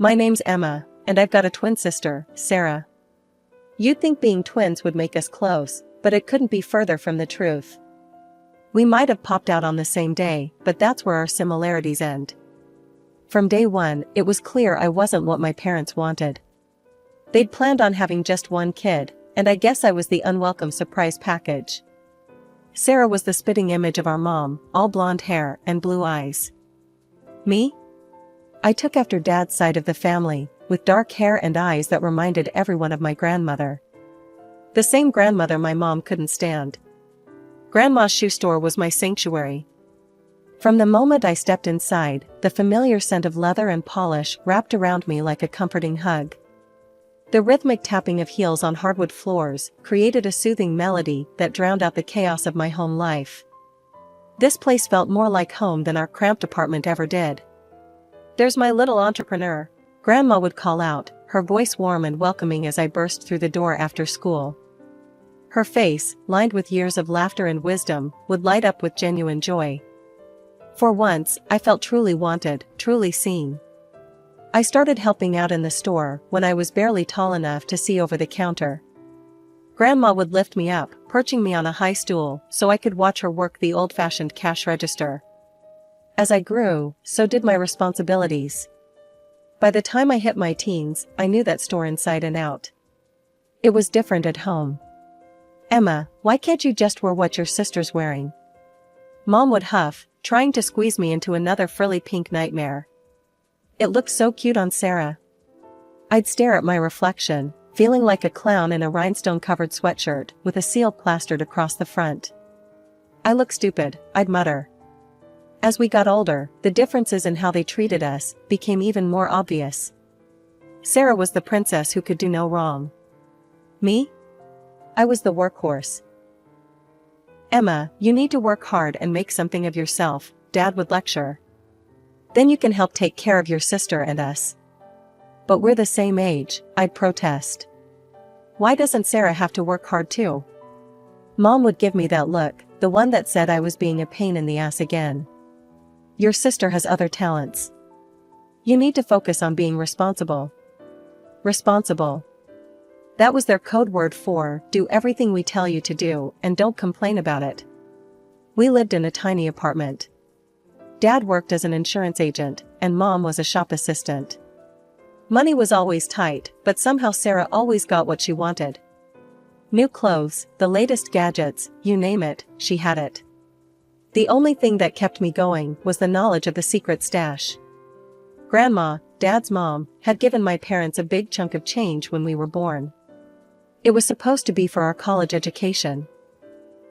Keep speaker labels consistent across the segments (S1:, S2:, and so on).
S1: My name's Emma, and I've got a twin sister, Sarah. You'd think being twins would make us close, but it couldn't be further from the truth. We might have popped out on the same day, but that's where our similarities end. From day one, it was clear I wasn't what my parents wanted. They'd planned on having just one kid, and I guess I was the unwelcome surprise package. Sarah was the spitting image of our mom, all blonde hair and blue eyes. Me? I took after Dad's side of the family, with dark hair and eyes that reminded everyone of my grandmother. The same grandmother my mom couldn't stand. Grandma's shoe store was my sanctuary. From the moment I stepped inside, the familiar scent of leather and polish wrapped around me like a comforting hug. The rhythmic tapping of heels on hardwood floors created a soothing melody that drowned out the chaos of my home life. This place felt more like home than our cramped apartment ever did. "There's my little entrepreneur," Grandma would call out, her voice warm and welcoming as I burst through the door after school. Her face, lined with years of laughter and wisdom, would light up with genuine joy. For once, I felt truly wanted, truly seen. I started helping out in the store when I was barely tall enough to see over the counter. Grandma would lift me up, perching me on a high stool so I could watch her work the old-fashioned cash register. As I grew, so did my responsibilities. By the time I hit my teens, I knew that store inside and out. It was different at home. "Emma, why can't you just wear what your sister's wearing?" Mom would huff, trying to squeeze me into another frilly pink nightmare. "It looks so cute on Sarah." I'd stare at my reflection, feeling like a clown in a rhinestone-covered sweatshirt with a seal plastered across the front. "I look stupid," I'd mutter. As we got older, the differences in how they treated us became even more obvious. Sarah was the princess who could do no wrong. Me? I was the workhorse. "Emma, you need to work hard and make something of yourself," Dad would lecture. "Then you can help take care of your sister and us." "But we're the same age," I'd protest. "Why doesn't Sarah have to work hard too?" Mom would give me that look, the one that said I was being a pain in the ass again. "Your sister has other talents. You need to focus on being responsible." Responsible. That was their code word for, do everything we tell you to do, and don't complain about it. We lived in a tiny apartment. Dad worked as an insurance agent, and Mom was a shop assistant. Money was always tight, but somehow Sarah always got what she wanted. New clothes, the latest gadgets, you name it, she had it. The only thing that kept me going was the knowledge of the secret stash. Grandma, Dad's mom, had given my parents a big chunk of change when we were born. It was supposed to be for our college education.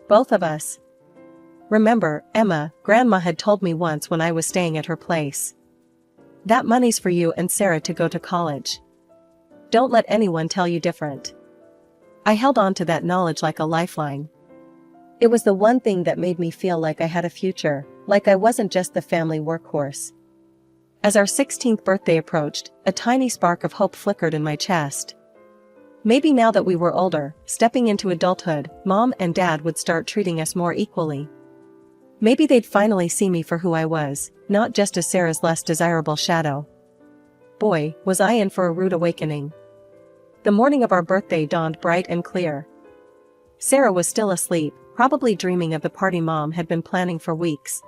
S1: Both of us. "Remember, Emma," Grandma had told me once when I was staying at her place. "That money's for you and Sarah to go to college. Don't let anyone tell you different." I held on to that knowledge like a lifeline. It was the one thing that made me feel like I had a future, like I wasn't just the family workhorse. As our 16th birthday approached, a tiny spark of hope flickered in my chest. Maybe now that we were older, stepping into adulthood, Mom and Dad would start treating us more equally. Maybe they'd finally see me for who I was, not just as Sarah's less desirable shadow. Boy, was I in for a rude awakening. The morning of our birthday dawned bright and clear. Sarah was still asleep, probably dreaming of the party Mom had been planning for weeks.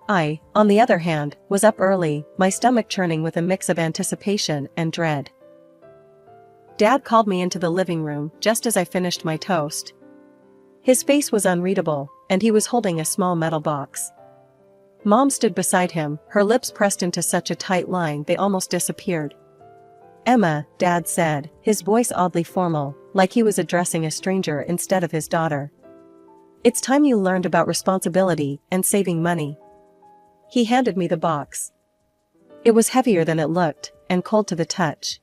S1: I, on the other hand, was up early, my stomach churning with a mix of anticipation and dread. Dad called me into the living room just as I finished my toast. His face was unreadable, and he was holding a small metal box. Mom stood beside him, her lips pressed into such a tight line they almost disappeared. "Emma," Dad said, his voice oddly formal, like he was addressing a stranger instead of his daughter. "It's time you learned about responsibility and saving money." He handed me the box. It was heavier than it looked, and cold to the touch.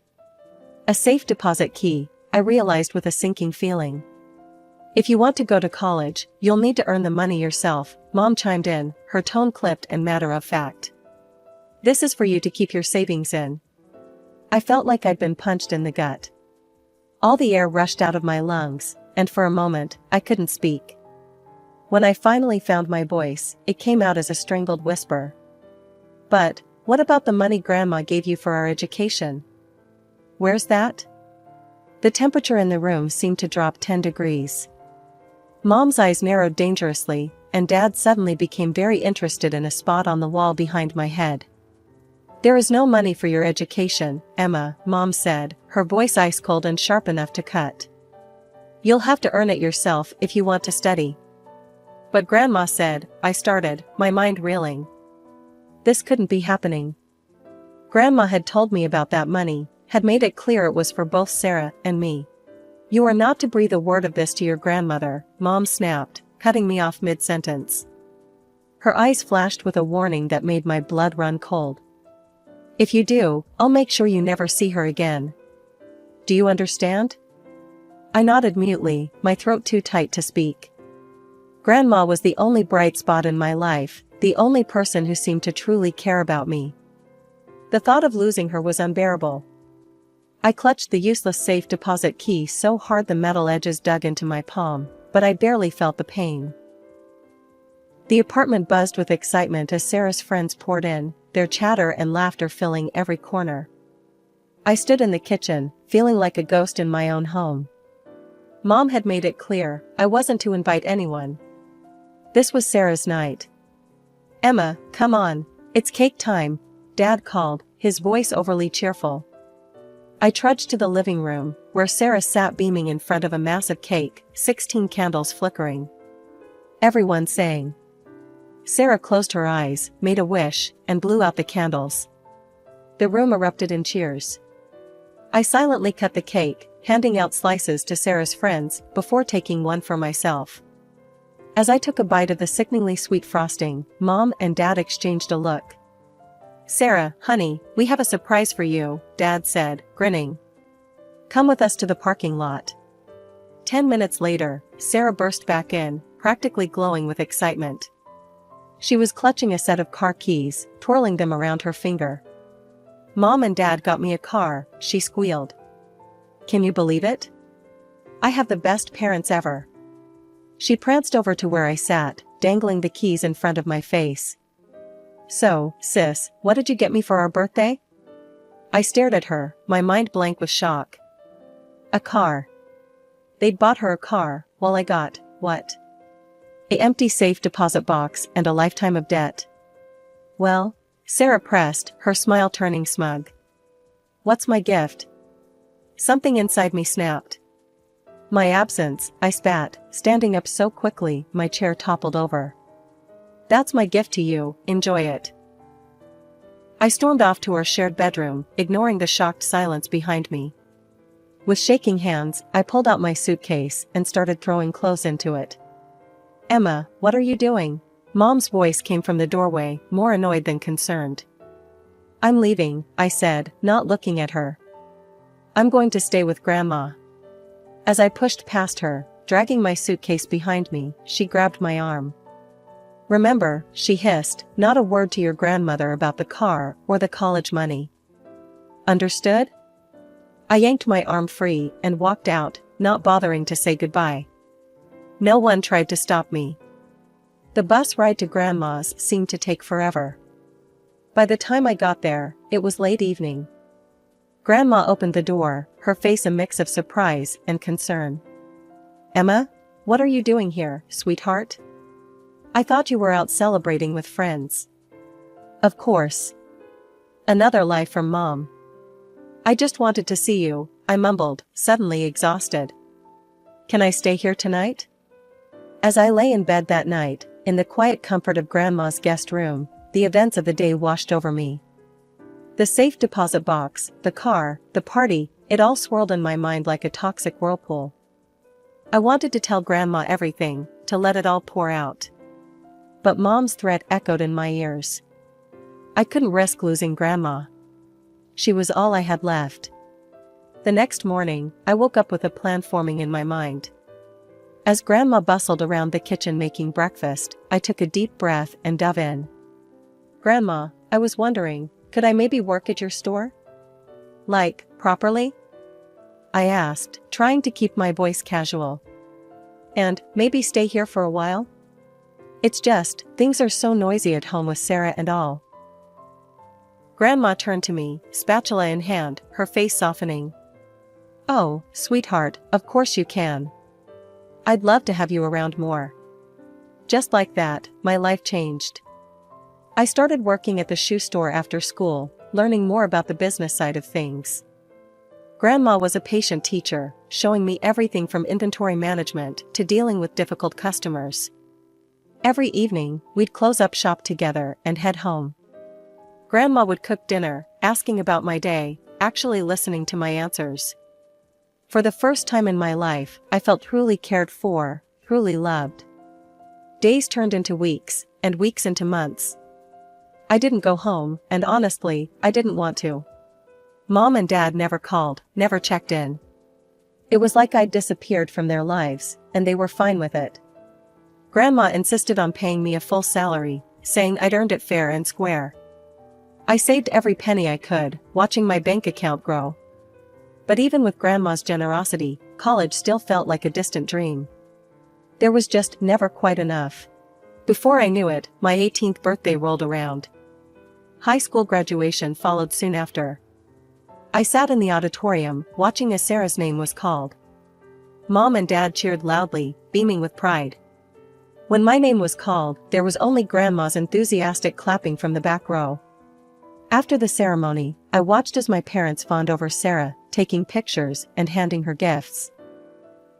S1: A safe deposit key, I realized with a sinking feeling. "If you want to go to college, you'll need to earn the money yourself," Mom chimed in, her tone clipped and matter of fact. "This is for you to keep your savings in." I felt like I'd been punched in the gut. All the air rushed out of my lungs, and for a moment, I couldn't speak. When I finally found my voice, it came out as a strangled whisper. "But, What about the money Grandma gave you for our education? Where's that? The temperature in the room seemed to drop 10 degrees. Mom's eyes narrowed dangerously, and Dad suddenly became very interested in a spot on the wall behind my head. There is no money for your education, Emma, Mom said, her voice ice cold and sharp enough to cut. You'll have to earn it yourself if you want to study. But Grandma said, I started, my mind reeling. This couldn't be happening. Grandma had told me about that money, had made it clear it was for both Sarah and me. You are not to breathe a word of this to your grandmother, Mom snapped, cutting me off mid-sentence. Her eyes flashed with a warning that made my blood run cold. If you do, I'll make sure you never see her again. Do you understand? I nodded mutely, my throat too tight to speak. Grandma was the only bright spot in my life, the only person who seemed to truly care about me. The thought of losing her was unbearable. I clutched the useless safe deposit key so hard the metal edges dug into my palm, but I barely felt the pain. The apartment buzzed with excitement as Sarah's friends poured in, their chatter and laughter filling every corner. I stood in the kitchen, feeling like a ghost in my own home. Mom had made it clear, I wasn't to invite anyone. This was Sarah's night. Emma, come on, it's cake time, Dad called, his voice overly cheerful. I trudged to the living room, where Sarah sat beaming in front of a massive cake, 16 candles flickering. Everyone sang. Sarah closed her eyes, made a wish, and blew out the candles. The room erupted in cheers. I silently cut the cake, handing out slices to Sarah's friends, before taking one for myself. As I took a bite of the sickeningly sweet frosting, Mom and Dad exchanged a look. Sarah, honey, we have a surprise for you, Dad said, grinning. Come with us to the parking lot. 10 minutes later, Sarah burst back in, practically glowing with excitement. She was clutching a set of car keys, twirling them around her finger. Mom and Dad got me a car, she squealed. Can you believe it? I have the best parents ever. She pranced over to where I sat, dangling the keys in front of my face. So, sis, what did you get me for our birthday? I stared at her, my mind blank with shock. A car. They'd bought her a car, while I got, what? An empty safe deposit box and a lifetime of debt. Well? Sarah pressed, her smile turning smug. What's my gift? Something inside me snapped. My absence, I spat, standing up so quickly, my chair toppled over. That's my gift to you, enjoy it. I stormed off to our shared bedroom, ignoring the shocked silence behind me. With shaking hands, I pulled out my suitcase and started throwing clothes into it. Emma, what are you doing? Mom's voice came from the doorway, more annoyed than concerned. I'm leaving, I said, not looking at her. I'm going to stay with Grandma. As I pushed past her, dragging my suitcase behind me, she grabbed my arm. Remember, she hissed, not a word to your grandmother about the car or the college money. Understood? I yanked my arm free and walked out, not bothering to say goodbye. No one tried to stop me. The bus ride to Grandma's seemed to take forever. By the time I got there, it was late evening. Grandma opened the door, her face a mix of surprise and concern. Emma, what are you doing here, sweetheart? I thought you were out celebrating with friends. Of course. Another lie from Mom. I just wanted to see you, I mumbled, suddenly exhausted. Can I stay here tonight? As I lay in bed that night, in the quiet comfort of Grandma's guest room, the events of the day washed over me. The safe deposit box, the car, the party, it all swirled in my mind like a toxic whirlpool. I wanted to tell Grandma everything, to let it all pour out. But Mom's threat echoed in my ears. I couldn't risk losing Grandma. She was all I had left. The next morning, I woke up with a plan forming in my mind. As Grandma bustled around the kitchen making breakfast, I took a deep breath and dove in. Grandma, I was wondering, could I maybe work at your store? Like, properly? I asked, trying to keep my voice casual. And, maybe stay here for a while? It's just, things are so noisy at home with Sarah and all. Grandma turned to me, spatula in hand, her face softening. "Oh, sweetheart, of course you can. I'd love to have you around more." Just like that, my life changed. I started working at the shoe store after school, learning more about the business side of things. Grandma was a patient teacher, showing me everything from inventory management to dealing with difficult customers. Every evening, we'd close up shop together and head home. Grandma would cook dinner, asking about my day, actually listening to my answers. For the first time in my life, I felt truly cared for, truly loved. Days turned into weeks, and weeks into months. I didn't go home, and honestly, I didn't want to. Mom and Dad never called, never checked in. It was like I'd disappeared from their lives, and they were fine with it. Grandma insisted on paying me a full salary, saying I'd earned it fair and square. I saved every penny I could, watching my bank account grow. But even with Grandma's generosity, college still felt like a distant dream. There was just never quite enough. Before I knew it, my 18th birthday rolled around. High school graduation followed soon after. I sat in the auditorium, watching as Sarah's name was called. Mom and Dad cheered loudly, beaming with pride. When my name was called, there was only Grandma's enthusiastic clapping from the back row. After the ceremony, I watched as my parents fawned over Sarah, taking pictures and handing her gifts.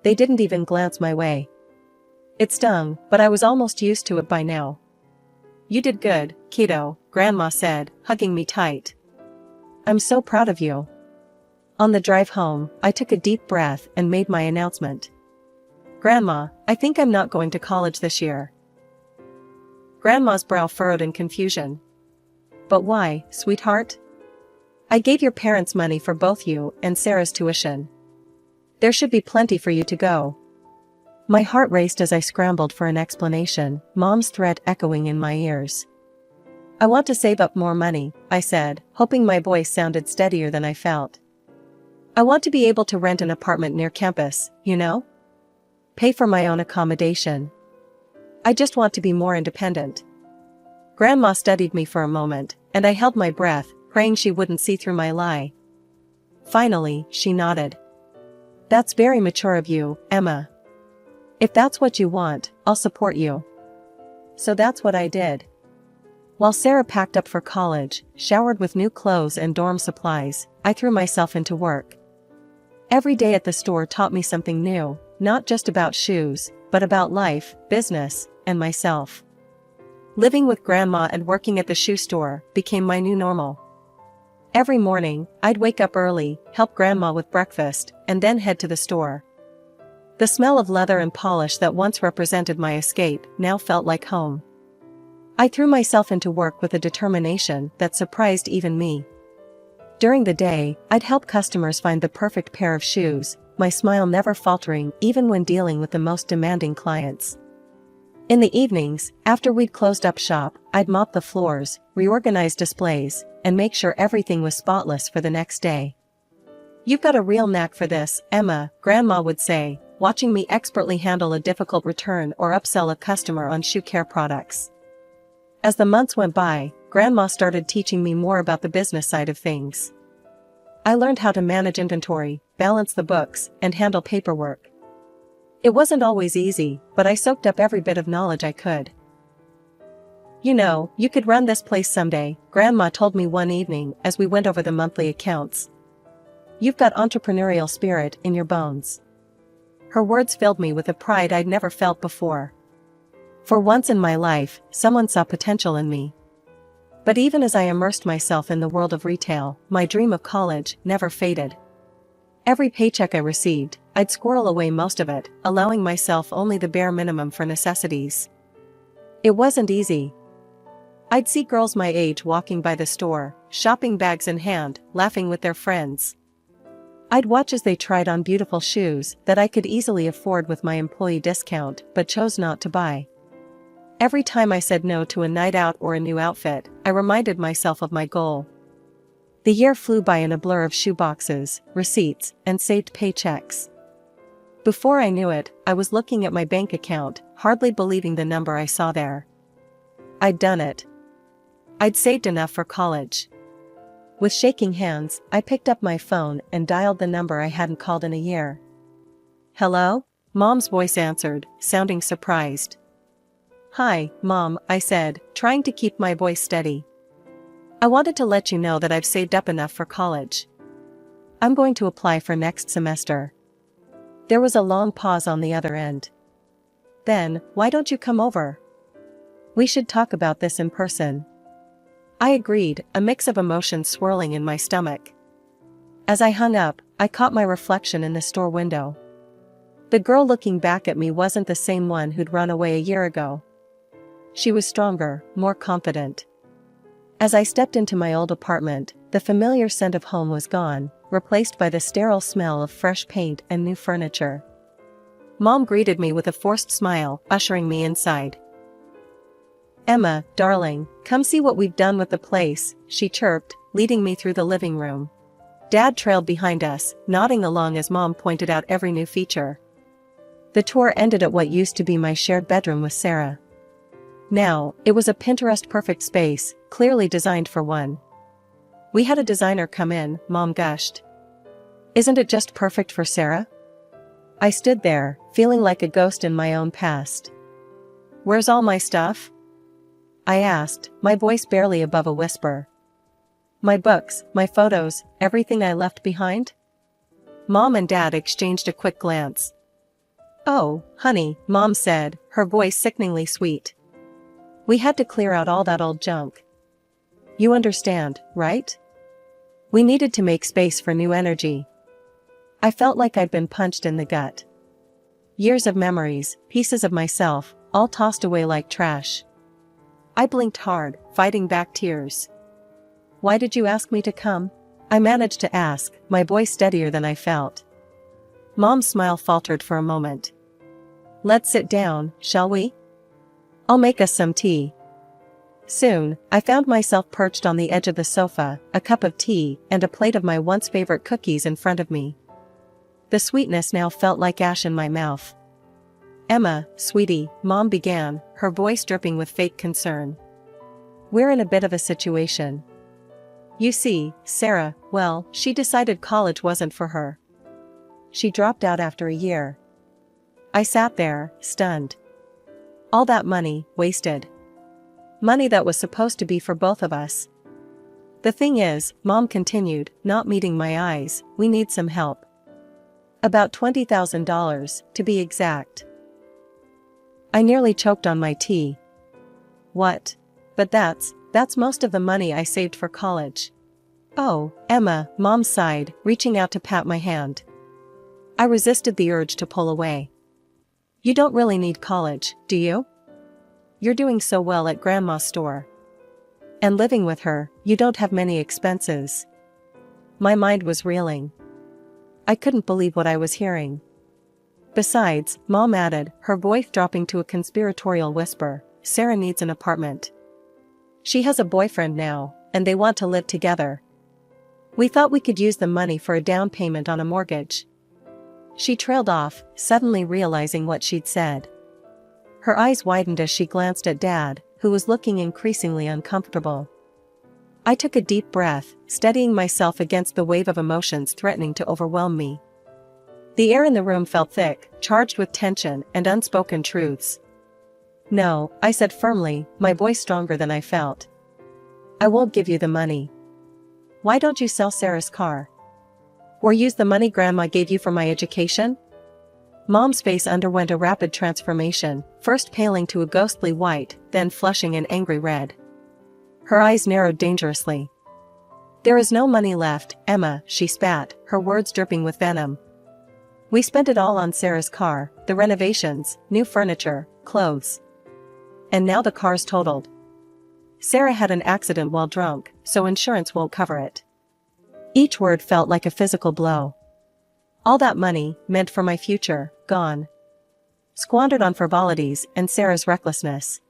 S1: They didn't even glance my way. It stung, but I was almost used to it by now. "You did good, kiddo," Grandma said, hugging me tight. "I'm so proud of you." On the drive home, I took a deep breath and made my announcement. "Grandma, I think I'm not going to college this year." Grandma's brow furrowed in confusion. "But why, sweetheart? I gave your parents money for both you and Sarah's tuition. There should be plenty for you to go." My heart raced as I scrambled for an explanation, Mom's threat echoing in my ears. "I want to save up more money," I said, hoping my voice sounded steadier than I felt. "I want to be able to rent an apartment near campus, you know? Pay for my own accommodation. I just want to be more independent." Grandma studied me for a moment, and I held my breath, praying she wouldn't see through my lie. Finally, she nodded. "That's very mature of you, Emma. If that's what you want, I'll support you." So that's what I did. While Sarah packed up for college, showered with new clothes and dorm supplies, I threw myself into work. Every day at the store taught me something new, not just about shoes, but about life, business, and myself. Living with Grandma and working at the shoe store became my new normal. Every morning, I'd wake up early, help Grandma with breakfast, and then head to the store. The smell of leather and polish that once represented my escape now felt like home. I threw myself into work with a determination that surprised even me. During the day, I'd help customers find the perfect pair of shoes, my smile never faltering even when dealing with the most demanding clients. In the evenings, after we'd closed up shop, I'd mop the floors, reorganize displays, and make sure everything was spotless for the next day. "You've got a real knack for this, Emma," Grandma would say, watching me expertly handle a difficult return or upsell a customer on shoe care products. As the months went by, Grandma started teaching me more about the business side of things. I learned how to manage inventory, balance the books, and handle paperwork. It wasn't always easy, but I soaked up every bit of knowledge I could. "You know, you could run this place someday," Grandma told me one evening as we went over the monthly accounts. "You've got entrepreneurial spirit in your bones." Her words filled me with a pride I'd never felt before. For once in my life, someone saw potential in me. But even as I immersed myself in the world of retail, my dream of college never faded. Every paycheck I received, I'd squirrel away most of it, allowing myself only the bare minimum for necessities. It wasn't easy. I'd see girls my age walking by the store, shopping bags in hand, laughing with their friends. I'd watch as they tried on beautiful shoes that I could easily afford with my employee discount but chose not to buy. Every time I said no to a night out or a new outfit, I reminded myself of my goal. The year flew by in a blur of shoeboxes, receipts, and saved paychecks. Before I knew it, I was looking at my bank account, hardly believing the number I saw there. I'd done it. I'd saved enough for college. With shaking hands, I picked up my phone and dialed the number I hadn't called in a year. "Hello?" Mom's voice answered, sounding surprised. "Hi, Mom," I said, trying to keep my voice steady. "I wanted to let you know that I've saved up enough for college. I'm going to apply for next semester." There was a long pause on the other end. "Then, why don't you come over? We should talk about this in person." I agreed, a mix of emotions swirling in my stomach. As I hung up, I caught my reflection in the store window. The girl looking back at me wasn't the same one who'd run away a year ago. She was stronger, more confident. As I stepped into my old apartment, the familiar scent of home was gone, replaced by the sterile smell of fresh paint and new furniture. Mom greeted me with a forced smile, ushering me inside. "Emma, darling, come see what we've done with the place," she chirped, leading me through the living room. Dad trailed behind us, nodding along as Mom pointed out every new feature. The tour ended at what used to be my shared bedroom with Sarah. Now, it was a Pinterest-perfect space, clearly designed for one. "We had a designer come in," Mom gushed. "Isn't it just perfect for Sarah?" I stood there, feeling like a ghost in my own past. "Where's all my stuff?" I asked, my voice barely above a whisper. "My books, my photos, everything I left behind?" Mom and Dad exchanged a quick glance. "Oh, honey," Mom said, her voice sickeningly sweet. "We had to clear out all that old junk. You understand, right? We needed to make space for new energy." I felt like I'd been punched in the gut. Years of memories, pieces of myself, all tossed away like trash. I blinked hard, fighting back tears. "Why did you ask me to come?" I managed to ask, my voice steadier than I felt. Mom's smile faltered for a moment. "Let's sit down, shall we? I'll make us some tea." Soon, I found myself perched on the edge of the sofa, a cup of tea and a plate of my once favorite cookies in front of me. The sweetness now felt like ash in my mouth. "Emma, sweetie," Mom began, her voice dripping with fake concern. "We're in a bit of a situation. You see, Sarah, well, she decided college wasn't for her. She dropped out after a year." I sat there, stunned. All that money, wasted. Money that was supposed to be for both of us. "The thing is," Mom continued, not meeting my eyes, "we need some help. About $20,000, to be exact." I nearly choked on my tea. "What? But that's most of the money I saved for college." "Oh, Emma," Mom sighed, reaching out to pat my hand. I resisted the urge to pull away. "You don't really need college, do you? You're doing so well at Grandma's store. And living with her, you don't have many expenses." My mind was reeling. I couldn't believe what I was hearing. "Besides," Mom added, her voice dropping to a conspiratorial whisper, "Sarah needs an apartment. She has a boyfriend now, and they want to live together. We thought we could use the money for a down payment on a mortgage." She trailed off, suddenly realizing what she'd said. Her eyes widened as she glanced at Dad, who was looking increasingly uncomfortable. I took a deep breath, steadying myself against the wave of emotions threatening to overwhelm me. The air in the room felt thick, charged with tension and unspoken truths. "No," I said firmly, my voice stronger than I felt. "I won't give you the money. Why don't you sell Sarah's car? Or use the money Grandma gave you for my education?" Mom's face underwent a rapid transformation, first paling to a ghostly white, then flushing an angry red. Her eyes narrowed dangerously. "There is no money left, Emma," she spat, her words dripping with venom. "We spent it all on Sarah's car, the renovations, new furniture, clothes. And now the car's totaled. Sarah had an accident while drunk, so insurance won't cover it." Each word felt like a physical blow. All that money, meant for my future, gone. Squandered on frivolities and Sarah's recklessness.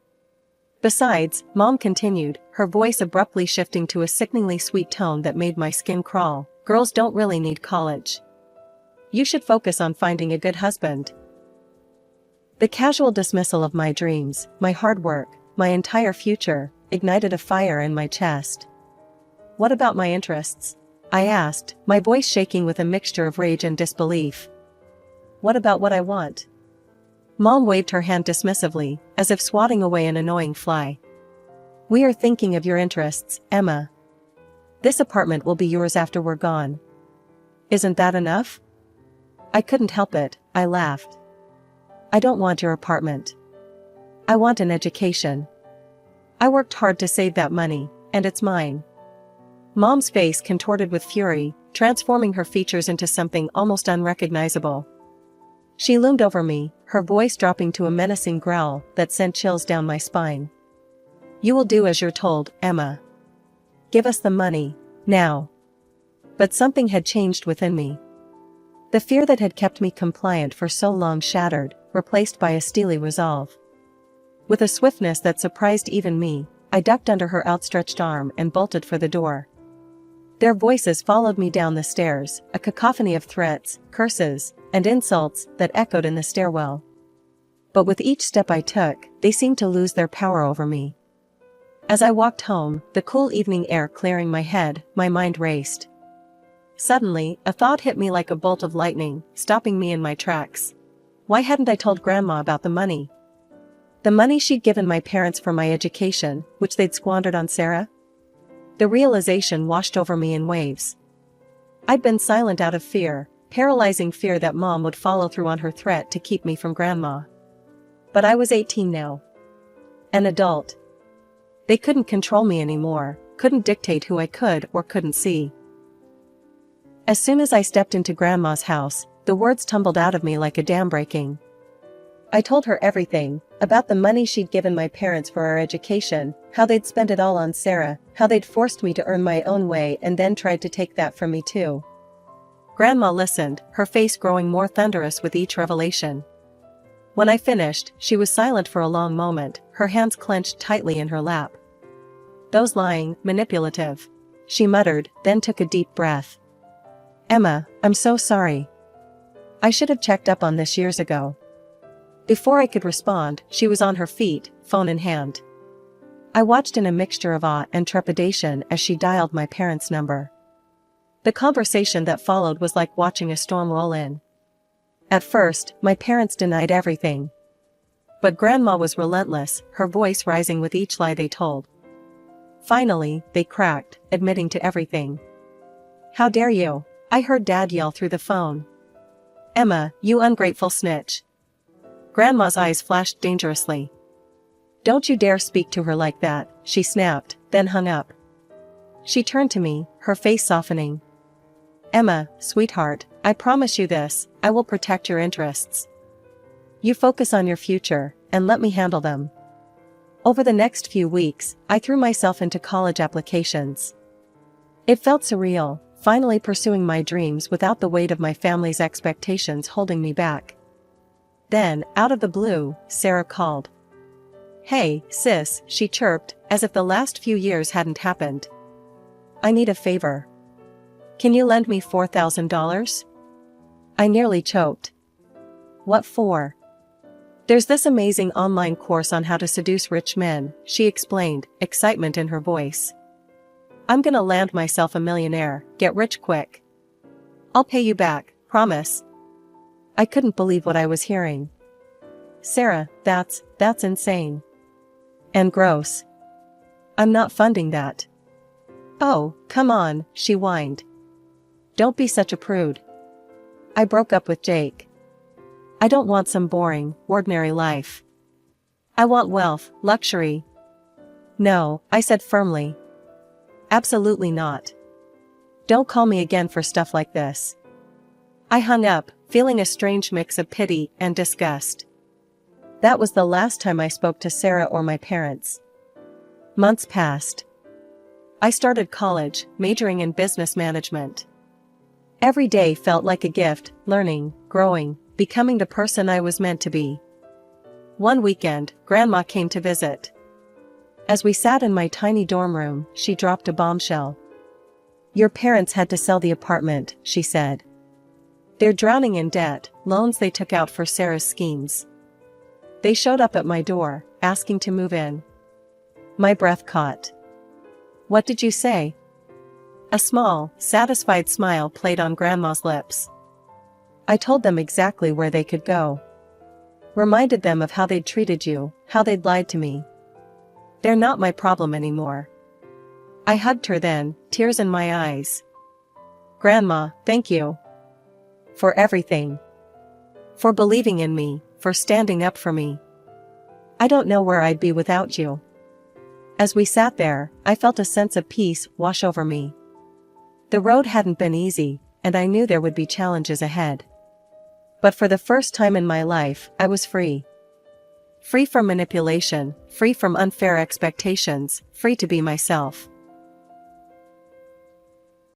S1: "Besides," Mom continued, her voice abruptly shifting to a sickeningly sweet tone that made my skin crawl, "girls don't really need college. You should focus on finding a good husband." The casual dismissal of my dreams, my hard work, my entire future, ignited a fire in my chest. What about my interests? I asked, my voice shaking with a mixture of rage and disbelief. What about what I want? Mom waved her hand dismissively, as if swatting away an annoying fly. We are thinking of your interests, Emma. This apartment will be yours after we're gone. Isn't that enough? I couldn't help it, I laughed. I don't want your apartment. I want an education. I worked hard to save that money, and it's mine. Mom's face contorted with fury, transforming her features into something almost unrecognizable. She loomed over me, her voice dropping to a menacing growl that sent chills down my spine. You will do as you're told, Emma. Give us the money, now. But something had changed within me. The fear that had kept me compliant for so long shattered, replaced by a steely resolve. With a swiftness that surprised even me, I ducked under her outstretched arm and bolted for the door. Their voices followed me down the stairs, a cacophony of threats, curses, and insults that echoed in the stairwell. But with each step I took, they seemed to lose their power over me. As I walked home, the cool evening air clearing my head, my mind raced. Suddenly, a thought hit me like a bolt of lightning, stopping me in my tracks. Why hadn't I told Grandma about the money? The money she'd given my parents for my education, which they'd squandered on Sarah? The realization washed over me in waves. I'd been silent out of fear, paralyzing fear that Mom would follow through on her threat to keep me from Grandma. But I was 18 now. An adult. They couldn't control me anymore, couldn't dictate who I could or couldn't see. As soon as I stepped into Grandma's house, the words tumbled out of me like a dam breaking. I told her everything, about the money she'd given my parents for our education, how they'd spent it all on Sarah, how they'd forced me to earn my own way and then tried to take that from me too. Grandma listened, her face growing more thunderous with each revelation. When I finished, she was silent for a long moment, her hands clenched tightly in her lap. Those lying, manipulative. She muttered, then took a deep breath. Emma, I'm so sorry. I should have checked up on this years ago. Before I could respond, she was on her feet, phone in hand. I watched in a mixture of awe and trepidation as she dialed my parents' number. The conversation that followed was like watching a storm roll in. At first, my parents denied everything. But Grandma was relentless, her voice rising with each lie they told. Finally, they cracked, admitting to everything. How dare you? I heard Dad yell through the phone. Emma, you ungrateful snitch. Grandma's eyes flashed dangerously. Don't you dare speak to her like that, she snapped, then hung up. She turned to me, her face softening. Emma, sweetheart, I promise you this, I will protect your interests. You focus on your future, and let me handle them. Over the next few weeks, I threw myself into college applications. It felt surreal, finally pursuing my dreams without the weight of my family's expectations holding me back. Then, out of the blue, Sarah called. Hey, sis, she chirped, as if the last few years hadn't happened. I need a favor. Can you lend me $4,000? I nearly choked. What for? There's this amazing online course on how to seduce rich men, she explained, excitement in her voice. I'm gonna land myself a millionaire, get rich quick. I'll pay you back, promise. I couldn't believe what I was hearing. Sarah, that's insane. And gross. I'm not funding that. Oh, come on, she whined. Don't be such a prude. I broke up with Jake. I don't want some boring, ordinary life. I want wealth, luxury. No, I said firmly. Absolutely not. Don't call me again for stuff like this. I hung up, feeling a strange mix of pity and disgust. That was the last time I spoke to Sarah or my parents. Months passed. I started college, majoring in business management. Every day felt like a gift, learning, growing, becoming the person I was meant to be. One weekend, Grandma came to visit. As we sat in my tiny dorm room, she dropped a bombshell. Your parents had to sell the apartment, she said. They're drowning in debt, loans they took out for Sarah's schemes. They showed up at my door, asking to move in. My breath caught. What did you say? A small, satisfied smile played on Grandma's lips. I told them exactly where they could go. Reminded them of how they'd treated you, how they'd lied to me. They're not my problem anymore. I hugged her then, tears in my eyes. Grandma, thank you. For everything. For believing in me, for standing up for me. I don't know where I'd be without you. As we sat there, I felt a sense of peace wash over me. The road hadn't been easy, and I knew there would be challenges ahead. But for the first time in my life, I was free. Free from manipulation, free from unfair expectations, free to be myself.